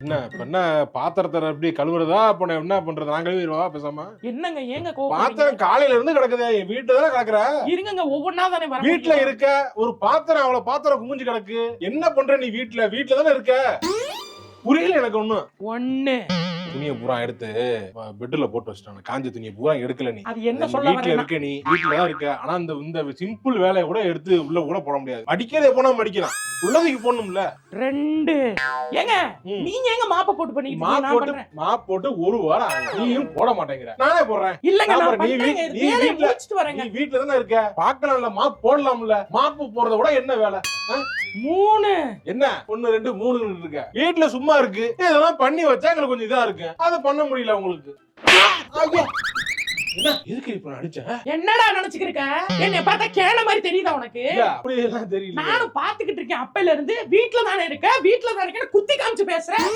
என்ன இப்ப என்ன பாத்திரத்தை எப்படி கழுவுறதா அப்ப என்ன பண்றது? நான் கழுவிடுவா பேசாம? என்னங்க ஏங்க பாத்திரம் காலையில இருந்து கிடக்குதே, என் வீட்டுல தானே கிடக்குற. இருங்க ஒவ்வொன்னா தானே வர வீட்டுல இருக்க ஒரு பாத்திரம், அவ்வளவு பாத்திரம் குமிஞ்சு கிடக்கு. என்ன பண்ற நீ? வீட்டுல தானே இருக்க. புரியல எனக்கு ஒண்ணு. துணியை பூரா எடுத்து பெட்ல போட்டு வச்சிட்டாங்க. காஞ்ச துணியை பூரா எடுக்கல நீ. அது என்ன சொல்ல வீட்டுல இருக்க, நீ வீட்டுல தான் இருக்க. ஆனா இந்த சிம்பிள் வேலையை கூட எடுத்து உள்ள கூட போட முடியாது. அடிக்கிறதே போனா மடிக்கலாம், உள்ளதுக்கு போடணும்ல. 2 ஏங்க நீங்க எங்க மாப்ப போட்டு பண்ணிட்டு மாப் போட்டு ஒரு வாரம் ஆகுது. நீயும் போட மாட்டேங்கிற, நானே போடுறேன். இல்லங்க நான் நீ வீட்டுல தானே இருக்க. பாக்கலாம்ல, மாப் போடலாம்ல. மாப்பு போறத விட என்ன வேலை? 3 என்ன 1 2 3 இருக்க. வீட்டுல சும்மா இருக்கு, இதெல்லாம் பண்ணி வச்சா எங்களுக்கு கொஞ்சம் இதா இருக்கு. அதை பண்ண முடியல உங்களுக்கு. என்ன எதுக்கு இப்ப அடிச்ச? என்னடா நினைச்சுக்கிருக்க? என்னைய பார்த்தா கேன மாதிரி தெரியுதா உனக்கு? அப்படி எல்லாம் தெரியல. நானும் பாத்துக்கிட்டு இருக்கேன் அப்பையில இருந்து. வீட்டுல தானே இருக்க, வீட்டுல தானே இருக்க, குத்தி காமிச்சு பேசுறேன்.